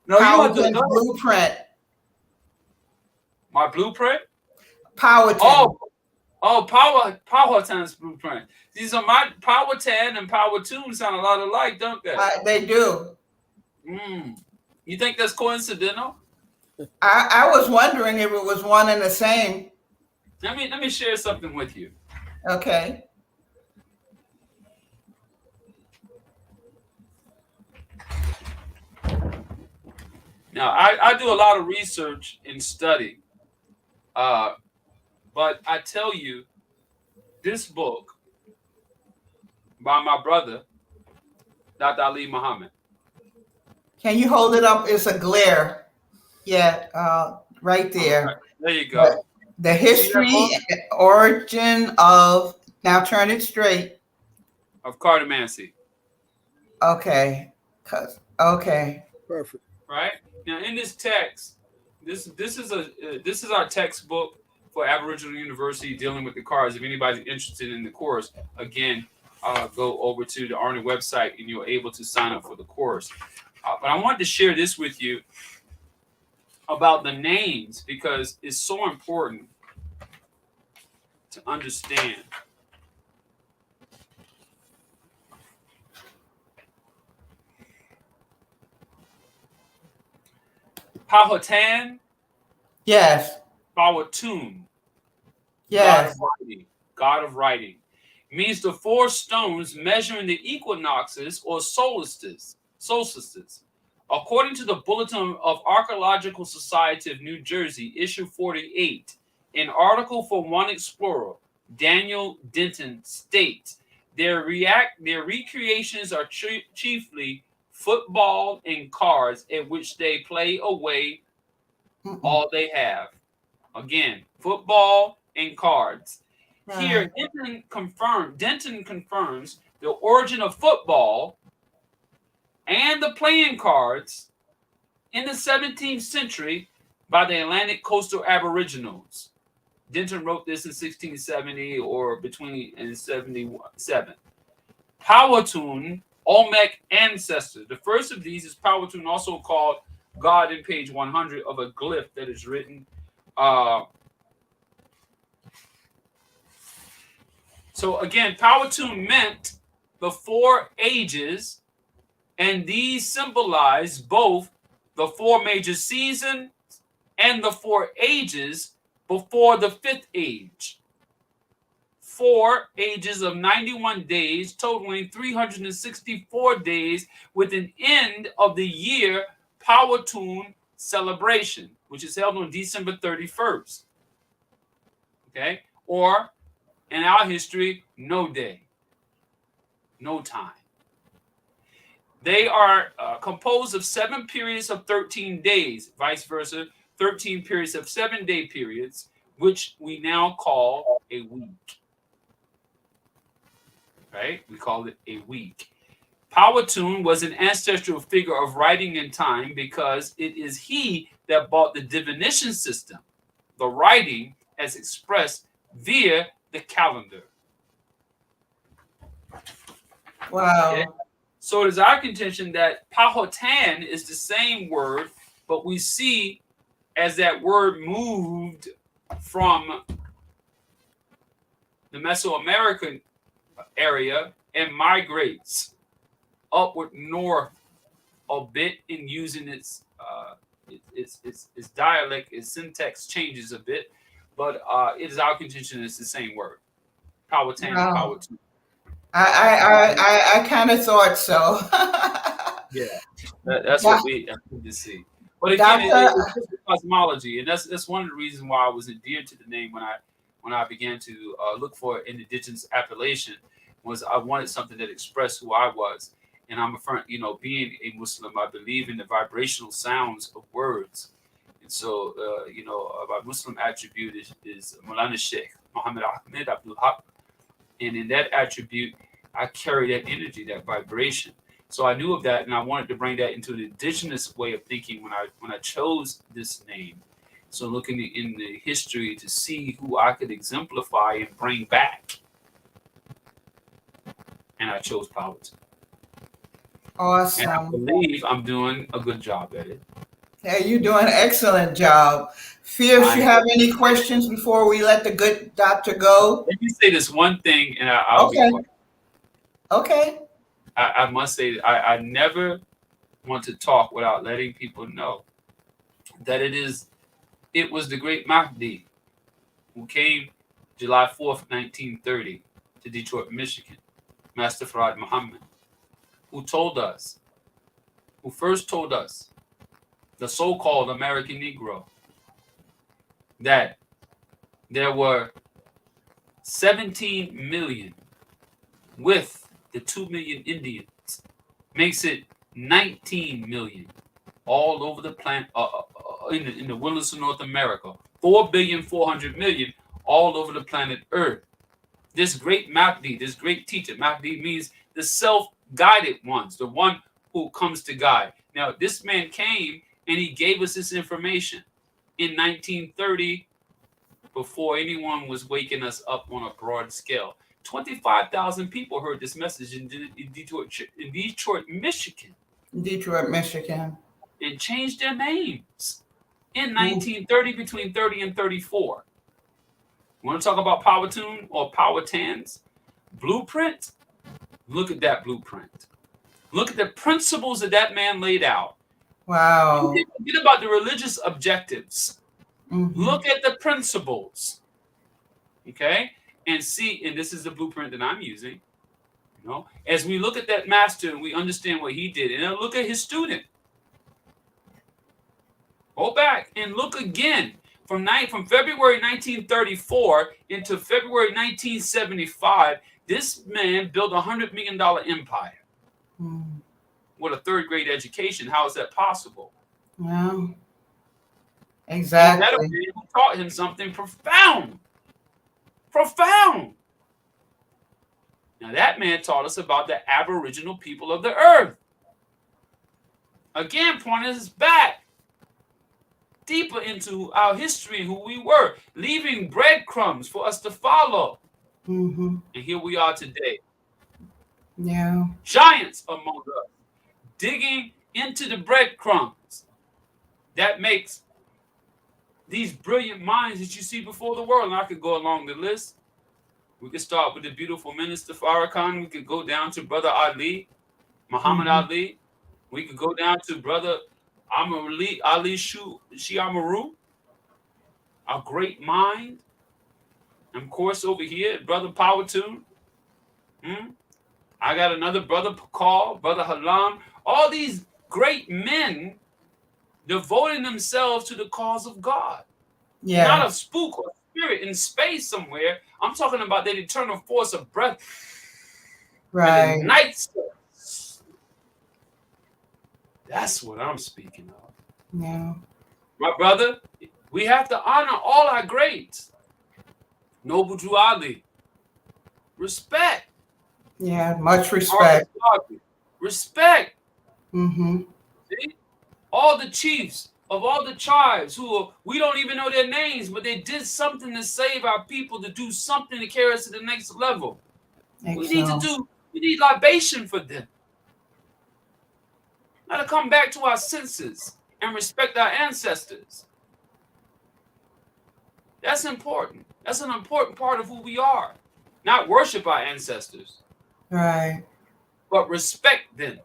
No,
Pawahtuun's blueprint.
My blueprint?
Pawahtuun.
Pawahtuun's blueprint. These are my Pawahtuun and Pawahtuun sound a lot alike, don't they?
They do.
You think that's coincidental?
I was wondering if it was one and the same.
Let me share something with you.
Okay.
Now, I do a lot of research and study, but I tell you, this book by my brother, Dr. Ali Muhammad.
Can you hold it up? It's a glare. Yeah, right there.
Right, there you go.
The history and origin of, now turn it straight.
Of cartomancy.
Okay. Okay.
Perfect.
Right? Now, in this text, this is our textbook for Aboriginal University dealing with the cards. If anybody's interested in the course, again, go over to the ARNA website and you're able to sign up for the course. But I wanted to share this with you about the names because it's so important to understand. Pawahtuun,
Yes.
Pawahtuun,
Yes.
God of writing, means the four stones measuring the equinoxes or solstices. According to the Bulletin of Archaeological Society of New Jersey, issue 48, an article from one explorer, Daniel Denton, states their recreations are chiefly football and cards at which they play away all they have. Again, football and cards.
Right.
Here, Denton confirms the origin of football and the playing cards in the 17th century by the Atlantic coastal Aboriginals. Denton wrote this in 1670 or between 77. Pawahtuun, Olmec ancestors. The first of these is Pawahtuun, also called God in page 100 of a glyph that is written. So again, Pawahtuun meant the four ages, and these symbolize both the four major seasons and the four ages before the fifth age. 4 ages of 91 days, totaling 364 days, with an end of the year Pawahtuun celebration, which is held on December 31st. Okay? Or, in our history, no day, no time. They are composed of 7 periods of 13 days, vice versa, 13 periods of 7-day periods, which we now call a week. Right? We call it a week. Pawahtuun was an ancestral figure of writing in time because it is he that brought the divination system, the writing as expressed via the calendar.
Wow.
Okay? So it is our contention that Pawahtuun is the same word, but we see as that word moved from the Mesoamerican area and migrates upward north a bit in using its dialect, its syntax changes a bit, but it is our contention it's the same word. Pawahtuun,
Wow.
Pawahtuun.
I kind of thought so.
Yeah, that's what we see. But again, it's just cosmology, and that's one of the reasons why I was endeared to the name when I began to look for an indigenous appellation. Was I wanted something that expressed who I was, and I'm a friend. Being a Muslim, I believe in the vibrational sounds of words, and so my Muslim attribute is Maulana Sheikh Muhammad Ahmed Abdul Haq, and in that attribute, I carry that energy, that vibration. So I knew of that, and I wanted to bring that into an indigenous way of thinking when I chose this name. So looking in the history to see who I could exemplify and bring back, and I chose Pawahtuun.
Awesome.
And I believe I'm doing a good job at it.
Hey, you're doing an excellent job. Fierce, you have any questions before we let the good doctor go?
Let me say this one thing, and I'll be quiet.
Okay.
I must say I never want to talk without letting people know that it was the great Mahdi who came July 4th, 1930 to Detroit, Michigan, Master Farad Muhammad, who first told us, the so-called American Negro, that there were 17 million with the 2 million Indians, makes it 19 million all over the planet, in the wilderness of North America, 4,400,000,000 all over the planet Earth. This great Mahdi, this great teacher, Mahdi means the self-guided ones, the one who comes to guide. Now, this man came and he gave us this information. in 1930, before anyone was waking us up on a broad scale. 25,000 people heard this message in Detroit, Michigan,
Detroit, Michigan.
and changed their names in
Mm.
1930, between 30 and 34. You want to talk about Pawahtuun or Powhatan's blueprint? Look at that blueprint. Look at the principles that man laid out.
Wow.
Forget about the religious objectives.
Mm-hmm.
Look at the principles. Okay? And see, and this is the blueprint that I'm using. You know, as we look at that master and we understand what he did, and then look at his student. Go back and look again from February 1934 into February 1975. This man built $100 million empire with a third grade education. How is that possible?
Yeah, exactly.
That man who taught him something profound. Profound. Now that man taught us about the Aboriginal people of the earth. Again, pointing us back deeper into our history and who we were, leaving breadcrumbs for us to follow.
Mm-hmm.
And here we are today.
Yeah.
Giants among us, digging into the breadcrumbs that makes these brilliant minds that you see before the world. And I could go along the list. We could start with the beautiful minister Farrakhan. We could go down to Brother Ali, Muhammad Ali. We could go down to Brother Ali Amaru, a great mind. And of course, over here, Brother Pawahtuun. I got another Brother Pakal, Brother Halam. All these great men devoting themselves to the cause of God.
Yeah.
Not a spook or spirit in space somewhere. I'm talking about that eternal force of breath.
Right.
Nights. That's what I'm speaking of.
Yeah.
My brother, we have to honor all our greats. Noble Drew Ali. Respect.
Yeah, much respect.
Respect.
Mm-hmm.
See? All the chiefs of all the tribes we don't even know their names, but they did something to save our people, to do something to carry us to the next level.
Excellent.
We need libation for them. Got to come back to our senses and respect our ancestors. That's important. That's an important part of who we are. Not worship our ancestors.
Right.
But respect them.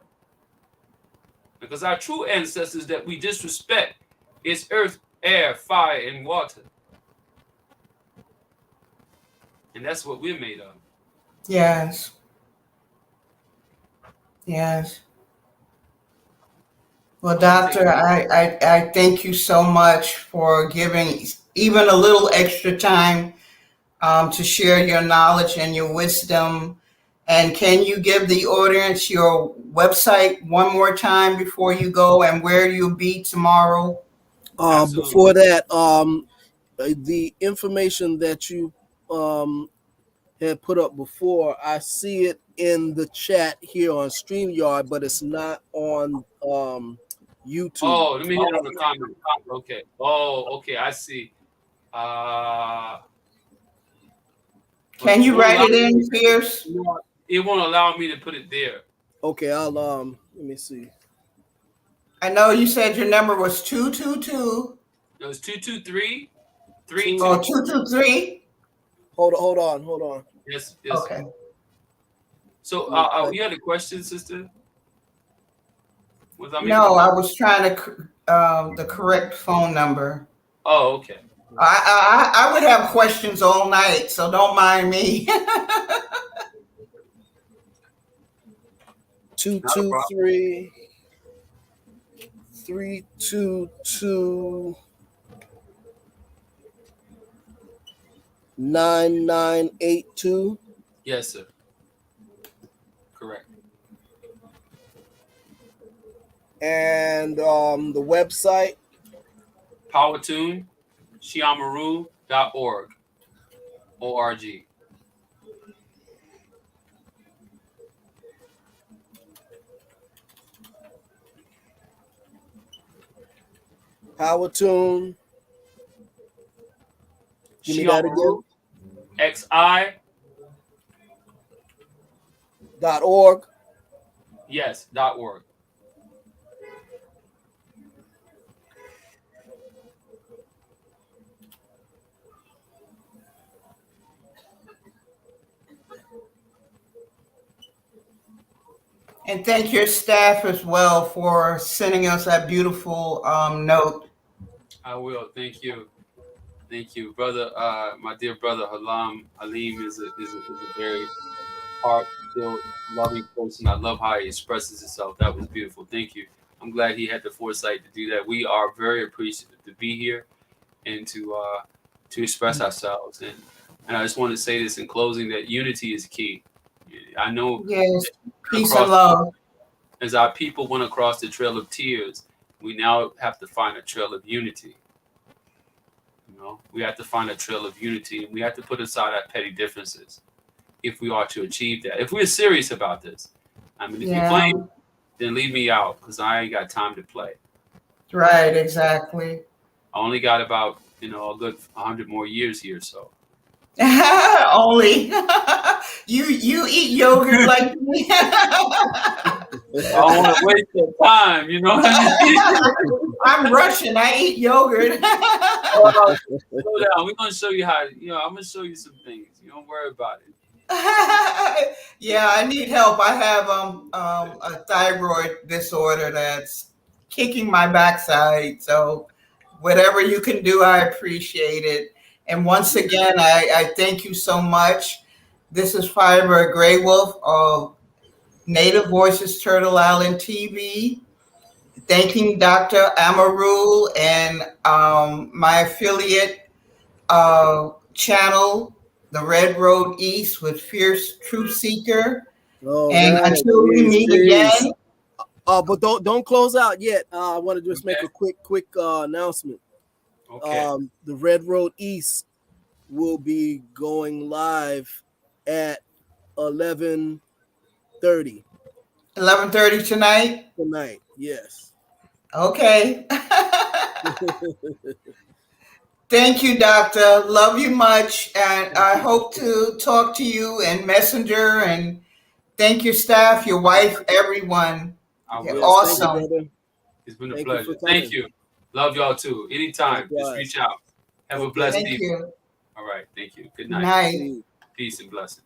Because our true ancestors that we disrespect is earth, air, fire, and water. And that's what we're made of.
Yes. Yes. Well, Doctor, I thank you so much for giving even a little extra time to share your knowledge and your wisdom. And can you give the audience your website one more time before you go, and where you'll be tomorrow?
Before that, the information that you had put up before, I see it in the chat here on StreamYard, but it's not on YouTube.
Oh, let me hit it on the comment. Okay. Oh, okay. I see.
Can you write it in, Pierce?
It won't allow me to put it there.
Okay, I'll let me see.
I know you said your number was 222.
It was 223
Oh, 223.
Hold on.
Yes.
Okay.
So, you had a question, sister?
No, I was trying to the correct phone number.
Oh, okay.
I would have questions all night, so don't mind me.
223 322 9982.
Yes, sir. Correct.
And the website?
Pawahtuun AmaRu.org. O-R-G.
Pawahtuun Give me that again.
XI.
.org.
Yes, .org.
And thank your staff as well for sending us that beautiful note.
I will. Thank you. Thank you, brother. My dear brother Halim is a very heart-filled, loving person. I love how he expresses himself. That was beautiful. Thank you. I'm glad he had the foresight to do that. We are very appreciative to be here and to express ourselves. And I just want to say this in closing, that unity is key. I know
Yes, peace and love.
as our people went across the trail of tears, we now have to find a trail of unity. You know, we have to find a trail of unity, and we have to put aside our petty differences if we are to achieve that. If we're serious about this, I mean, if you're playing, then leave me out because I ain't got time to play.
Right, exactly.
I only got about a good 100 more years here, so.
Only you eat yogurt like me.
I don't want to waste your time, you know what I mean?
I'm Russian. I eat yogurt.
Slow down. We're gonna show you how. I'm gonna show you some things. You don't worry about it.
Yeah, I need help. I have a thyroid disorder that's kicking my backside. So whatever you can do, I appreciate it. And once again, I thank you so much. This is Fiber Grey Wolf of Native Voices Turtle Island TV. Thanking Dr. AmaRu and my affiliate channel, The Red Road East with Fierce Truth Seeker.
All
and
right.
until we meet again.
But don't close out yet. I want to just make a quick announcement.
Okay.
The Red Road East will be going live at 11:30
11:30 tonight.
Yes.
Okay. Thank you, Doctor. Love you much, and I hope to talk to you in Messenger. And thank your staff, your wife, everyone. You're awesome.
Thank you,
it's been a pleasure. Thank you. Love y'all too. Anytime, just reach out. Have a blessed evening.
Thank you.
All right. Thank you. Good night.
Night.
Peace and blessings.